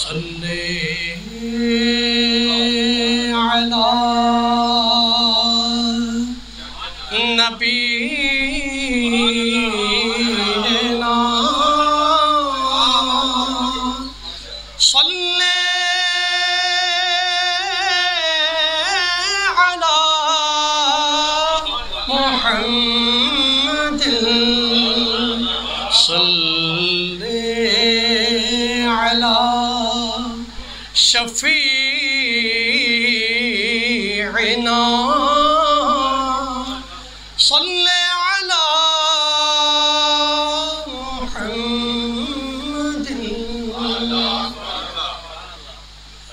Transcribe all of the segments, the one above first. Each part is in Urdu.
صلی علی نبینا صلی علی محمد صلی علی شفیعنا صلی علی محمد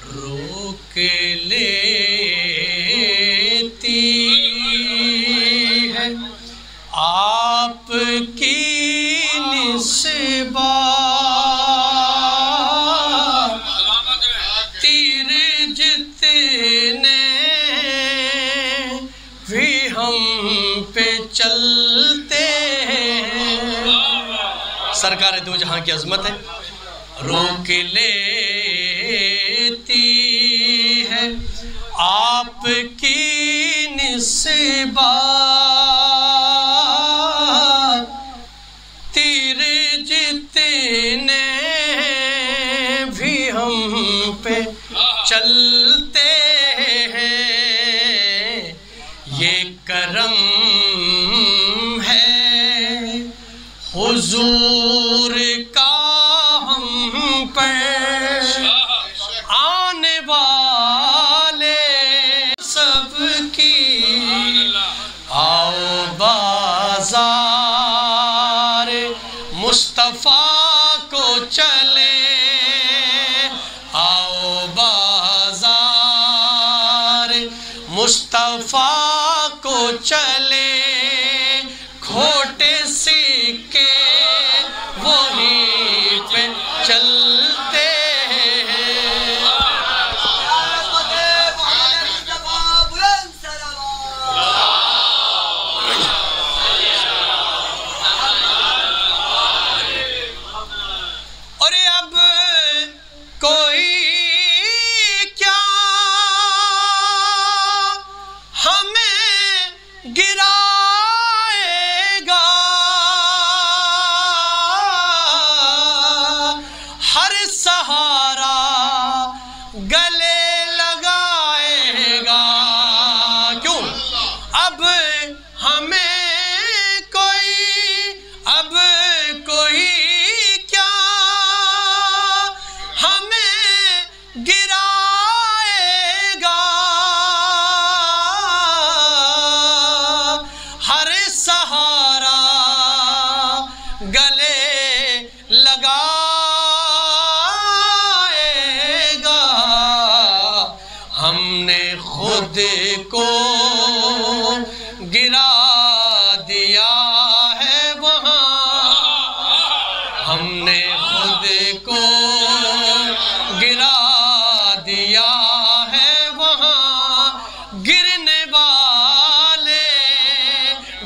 روک لیتی ہے آپ کی نسبت تیر جتنے بھی ہم پہ چلتے ہیں سرکار دو جہاں کی عظمت ہے روک لیتی ہے آپ کی نسبت تیر جتنے بھی ہم پہ چلتے ہیں یہ کرم ہے حضور کا ہم پہ آنے والے سب کی آؤ بازار مصطفیٰ کو چلے آؤ بازار مصطفیٰ کو چلے کھوٹے سکے وہیں پہ چلتے ہم نے خود کو گرا دیا ہے وہاں ہم نے خود کو گرا دیا ہے وہاں گرنے والے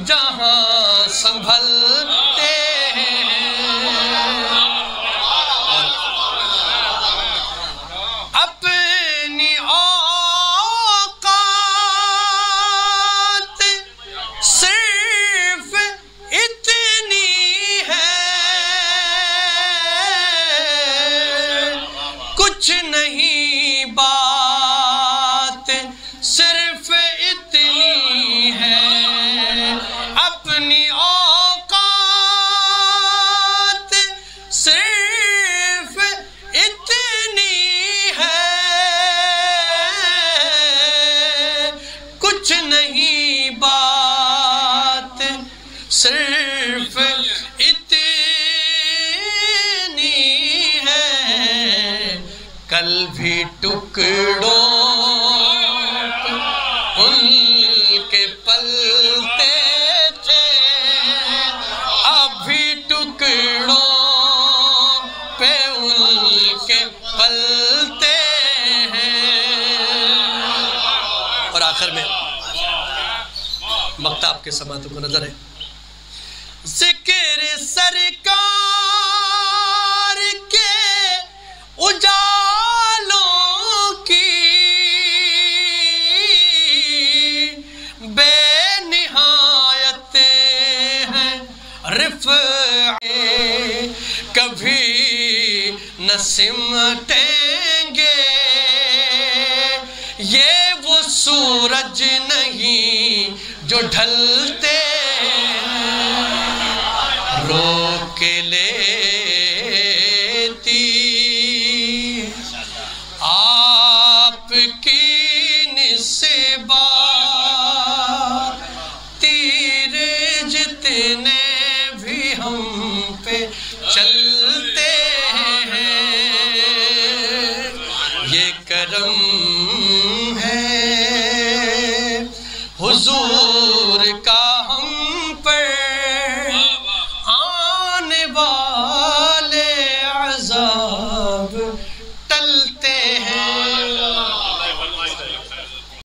جہاں سنبھلتے ہیں اپنی کچھ نہیں بات صرف اتنی ہے اپنی اوقات صرف اتنی ہے کچھ نہیں بات صرف کل بھی ٹکڑوں ان کے پلتے تھے اب بھی ٹکڑوں پہ ان کے پلتے ہیں اور آخر میں مقطع آپ کے سماعتوں کو نظر ہے ذکر سرکار کے اجال دفعے کبھی نہ سمٹیں گے، یہ وہ سورج نہیں جو ڈھلتے روک لیتی آپ کی نسبات، تیر جتنے بھی ہم پہ چلتے ہیں، یہ کرم ہے حضور کا ہم پر، آنے والے عذاب ٹلتے ہیں۔